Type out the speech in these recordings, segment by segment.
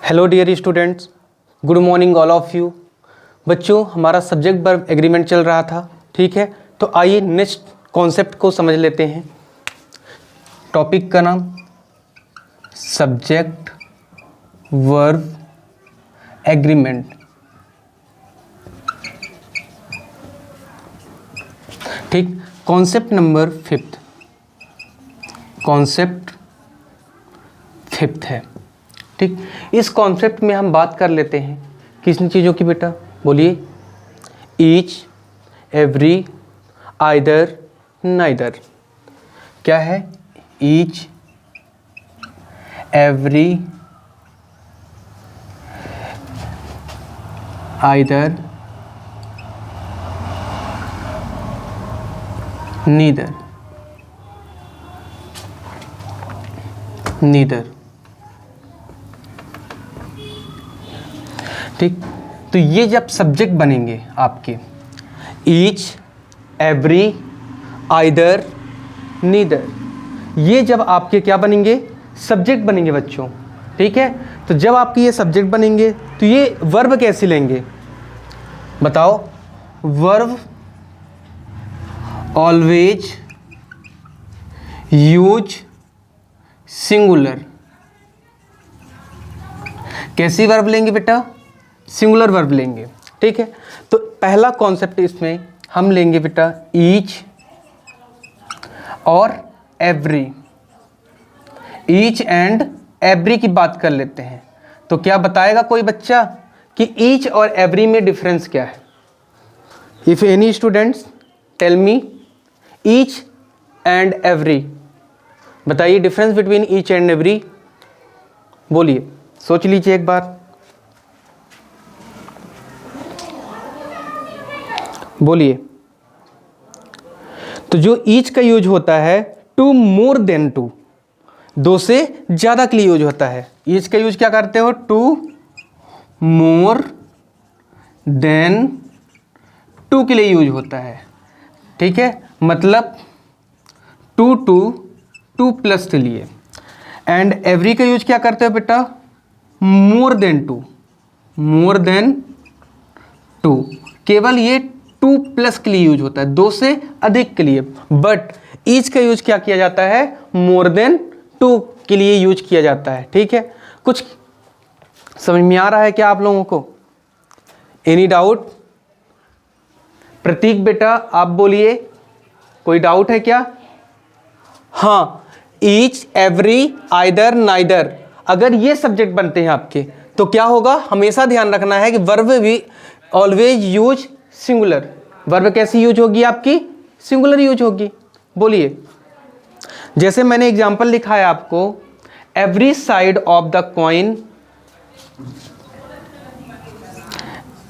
Hello dear students, good morning all of you. बच्चों, हमारा subject verb agreement चल रहा था, ठीक है। तो आइए नेक्स्ट कॉन्सेप्ट को समझ लेते हैं। टॉपिक का नाम सब्जेक्ट वर्ब एग्रीमेंट, ठीक। Concept number fifth, concept fifth है, ठीक। इस कॉन्सेप्ट में हम बात कर लेते हैं किस चीज़ों की बेटा, बोलिए। Each, every, either, neither. क्या है? Each, every, either, neither, neither, ठीक। तो ये जब सब्जेक्ट बनेंगे आपके, ईच, एवरी, आइदर, नीदर, ये जब आपके क्या बनेंगे? सब्जेक्ट बनेंगे बच्चों, ठीक है। तो जब आपके ये सब्जेक्ट बनेंगे तो ये वर्ब कैसे लेंगे बताओ? Verb always use singular. कैसी वर्ब लेंगे बेटा? सिंगुलर वर्ब लेंगे, ठीक है। तो पहला कॉन्सेप्ट इसमें हम लेंगे बेटा ईच और एवरी। ईच एंड एवरी की बात कर लेते हैं। तो क्या बताएगा कोई बच्चा कि ईच और एवरी में डिफरेंस क्या है? If any students tell me each and every, बताइए difference between each and every. बोलिए, सोच लीजिए एक बार, बोलिए। तो जो ईच का यूज होता है टू मोर देन टू, दो से ज्यादा के लिए यूज होता है। ईच का यूज क्या करते हो? टू मोर देन टू के लिए यूज होता है, ठीक है। मतलब टू टू, टू प्लस के लिए। एंड एवरी का यूज क्या करते हो बेटा? More than two, more than two. केवल ये टू प्लस के लिए यूज होता है, दो से अधिक के लिए। बट ईच का यूज क्या किया जाता है? मोर देन टू के लिए यूज किया जाता है, ठीक है। कुछ समझ में आ रहा है क्या आप लोगों को? Any doubt? प्रतीक बेटा आप बोलिए, कोई डाउट है क्या? हाँ, ईच, एवरी, आइदर, नाइदर, अगर ये सब्जेक्ट बनते हैं आपके तो क्या होगा? हमेशा ध्यान रखना है कि वर्ब भी ऑलवेज यूज सिंगुलर। वर्ब कैसी यूज होगी आपकी? सिंगुलर यूज होगी। बोलिए, जैसे मैंने एग्जांपल लिखा है आपको, every side of the coin,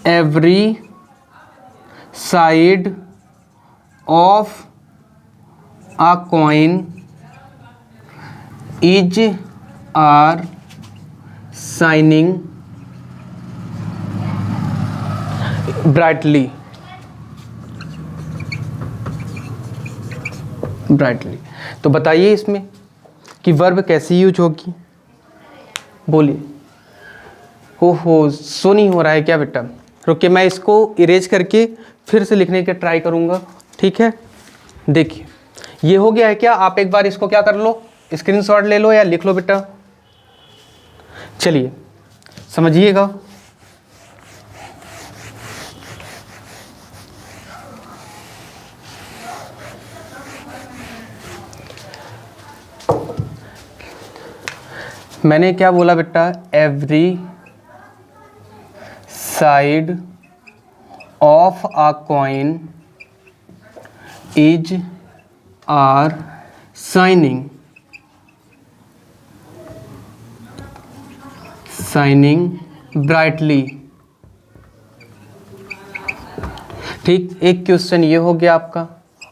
every side of a coin is are shining brightly, brightly। तो बताइए इसमें कि वर्ब कैसी यूज होगी? बोलिए। हो सो नहीं हो रहा है क्या बेटा? रुकिए, मैं इसको इरेज करके फिर से लिखने का ट्राई करूंगा, ठीक है। देखिए, ये हो गया है क्या? आप एक बार इसको क्या कर लो, स्क्रीनशॉट ले लो या लिख लो बेटा। चलिए समझिएगा। मैंने क्या बोला बेटा? Every side of a coin is are shining, shining brightly, ठीक। एक क्वेश्चन ये हो गया आपका,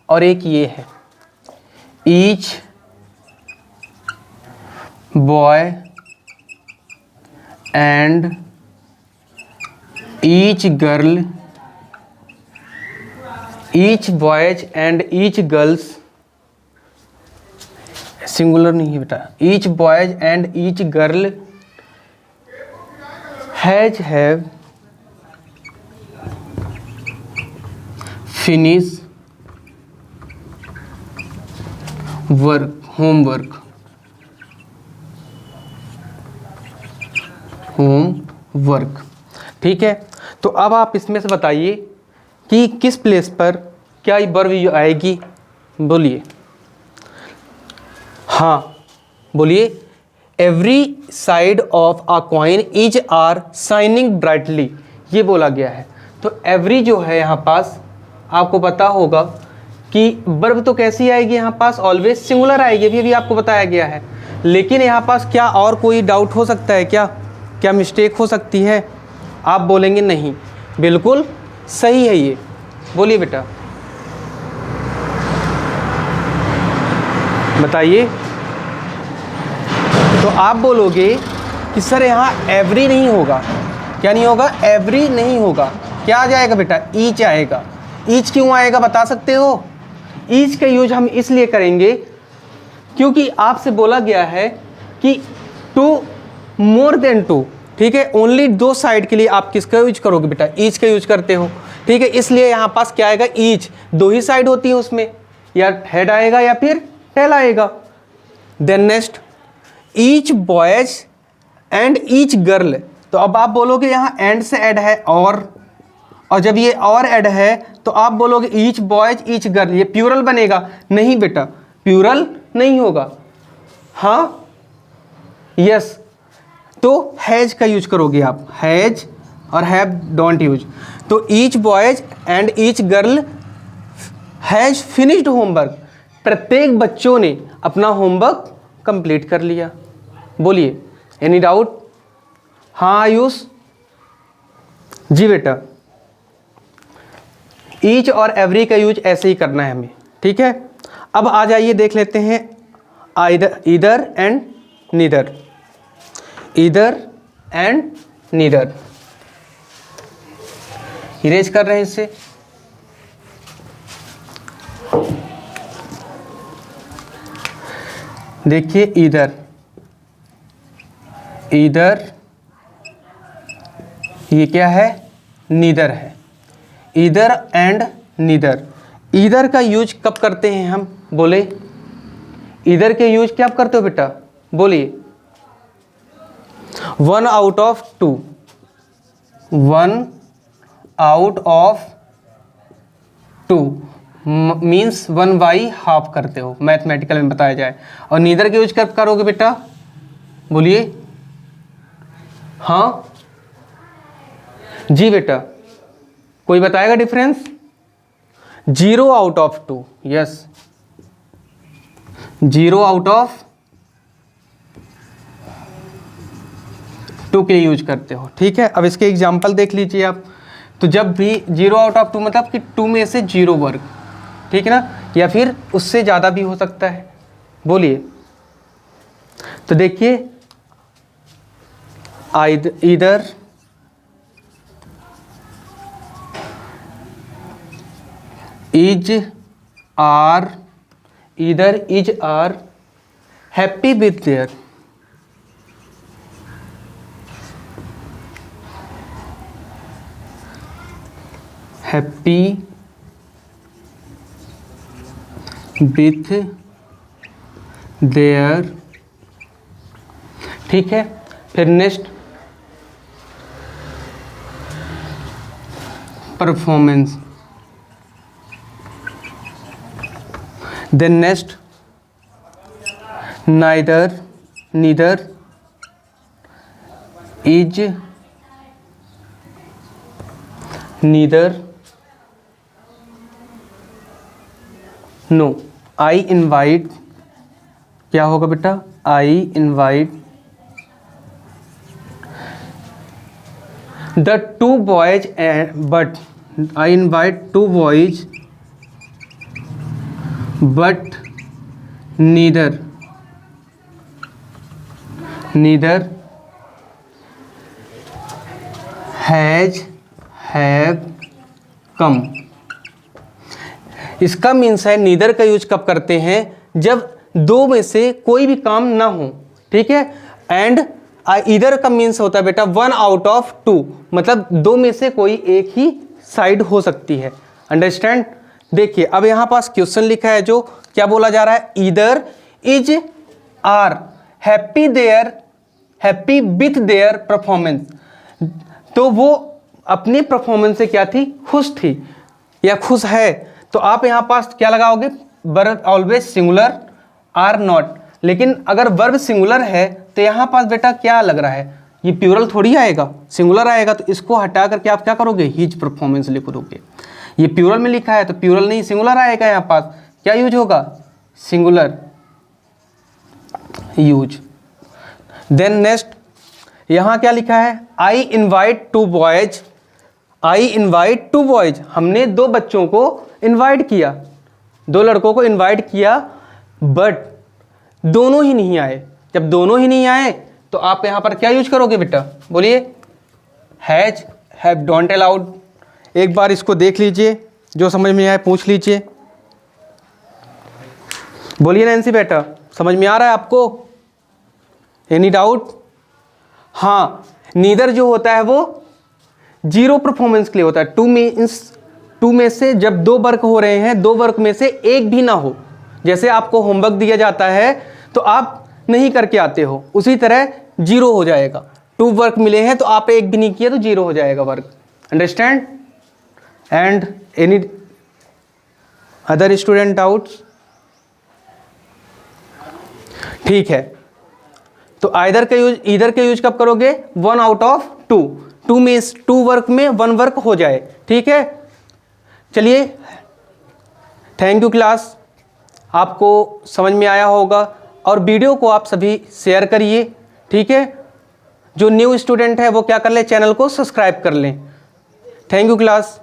और एक ये है, each boy and each girl, each boys and each girls, singular नहीं है बेटा, each boys and each girl has have finish work homework ठीक है। तो अब आप इसमें से बताइए कि किस प्लेस पर क्या ये वर्ब आएगी, बोलिए। हाँ बोलिए। Every side of a coin is are shining brightly, ये बोला गया है। तो एवरी जो है यहाँ पास आपको पता होगा कि वर्ब तो कैसी आएगी यहाँ पास, ऑलवेज सिंगुलर आएगी, ये भी आपको बताया गया है। लेकिन यहाँ पास क्या और कोई डाउट हो सकता है क्या, क्या मिस्टेक हो सकती है? आप बोलेंगे नहीं, बिल्कुल सही है ये। बोलिए बेटा, बताइए। तो आप बोलोगे कि सर यहाँ एवरी नहीं होगा। क्या नहीं होगा? एवरी नहीं होगा। क्या आ जाएगा बेटा? ईच आएगा। ईच क्यों आएगा बता सकते हो? ईच का यूज हम इसलिए करेंगे क्योंकि आपसे बोला गया है कि टू मोर देन टू, ठीक है, ओनली दो साइड के लिए आप किसका यूज करोगे बेटा? ईच का यूज करते हो, ठीक है। इसलिए यहाँ पास क्या आएगा? ईच, दो ही साइड होती है उसमें, या हेड आएगा या फिर टेल आएगा। Then next, each boys and each girl. तो अब आप बोलोगे यहाँ एंड से ऐड है और जब ये और ऐड है तो आप बोलोगे ईच बॉयज ईच गर्ल, ये प्यूरल बनेगा? नहीं बेटा, प्यूरल नहीं होगा। हाँ, यस। तो हैज का यूज करोगे आप, हैज और हैव डोंट यूज। तो each boys and each girl has finished homework, प्रत्येक बच्चों ने अपना होमवर्क कंप्लीट कर लिया। बोलिए, एनी डाउट? हाँ आयुष जी बेटा, ईच और एवरी का यूज ऐसे ही करना है हमें, ठीक है। अब आ जाइए देख लेते हैं either and neither. Either and neither erase कर रहे हैं इससे। देखिए ईदर, ईदर ये क्या है? नीदर है। Either and neither. ईदर का यूज कब करते हैं हम? बोले, ईदर के यूज क्या करते हो बेटा? बोलिए। One out of two, one out of two means one by half करते हो, मैथमेटिकल में बताया जाए। और नीदर के यूज कब करोगे बेटा? बोलिए। हाँ जी बेटा, कोई बताएगा difference? Zero out of two, yes, zero out of two के यूज करते हो, ठीक है। अब इसके एग्जांपल देख लीजिए आप। तो जब भी जीरो आउट ऑफ टू मतलब कि टू में से जीरो वर्ग, ठीक है ना, या फिर उससे ज़्यादा भी हो सकता है। बोलिए। तो देखिए, either is are, either is are happy with their, happy with their, ठीक है। फिर next, performance. Then next, neither, neither is, neither no. I invite, क्या होगा बेटा? I invite the two boys and but, I invite two boys but neither, neither has have come. इसका means है neither का use कब करते हैं? जब दो में से कोई भी काम ना हो, ठीक है। एंड इधर का मीन्स होता है बेटा 1 आउट ऑफ 2, मतलब 2 में से कोई एक ही साइड हो सकती है। अंडरस्टैंड। देखिए अब यहाँ पास क्वेश्चन लिखा है, जो क्या बोला जा रहा है, either is are happy with their performance. तो वो अपने परफॉर्मेंस से क्या थी, खुश थी या खुश है। तो आप यहाँ पास क्या लगाओगे, verb always singular or not. लेकिन अगर वर्ब सिंगुलर है तो यहाँ पास बेटा क्या लग रहा है, ये प्लूरल थोड़ी आएगा, सिंगुलर आएगा। तो इसको हटा करके आप क्या करोगे, हिज परफॉर्मेंस लिख दोगे। ये प्लूरल में लिखा है तो प्लूरल नहीं सिंगुलर आएगा। यहाँ पास क्या यूज होगा, सिंगुलर यूज। देन नेक्स्ट यहाँ क्या लिखा है, I invite 2 boys. I invite 2 boys, हमने 2 बच्चों को इन्वाइट किया, 2 लड़कों को इन्वाइट किया, बट दोनों ही नहीं आए। जब दोनों ही नहीं आए तो आप यहाँ पर क्या यूज करोगे बेटा, बोलिए, हैज, हैव, डोंट अलाउड। एक बार इसको देख लीजिए, जो समझ में आए पूछ लीजिए। बोलिए नैन्सी बेटा, समझ में आ रहा है आपको, एनी डाउट? हाँ, नीदर जो होता है वो 0 परफॉर्मेंस के लिए होता है। 2 में से जब 2 वर्क हो रहे हैं, 2 वर्क में से एक भी ना हो, जैसे आपको होमवर्क दिया जाता है तो आप नहीं करके आते हो, उसी तरह 0 हो जाएगा। 2 वर्क मिले हैं तो आप एक भी नहीं किया तो 0 हो जाएगा work. Understand? And any other student doubts? ठीक है, तो इधर के यूज कब करोगे, 1 आउट ऑफ 2। 2 में 2 वर्क में 1 वर्क हो जाए। ठीक है, चलिए, थैंक यू क्लास, आपको समझ में आया होगा। और वीडियो को आप सभी शेयर करिए। ठीक है, जो न्यू स्टूडेंट है वो क्या कर ले, चैनल को सब्सक्राइब कर लें। Thank you class.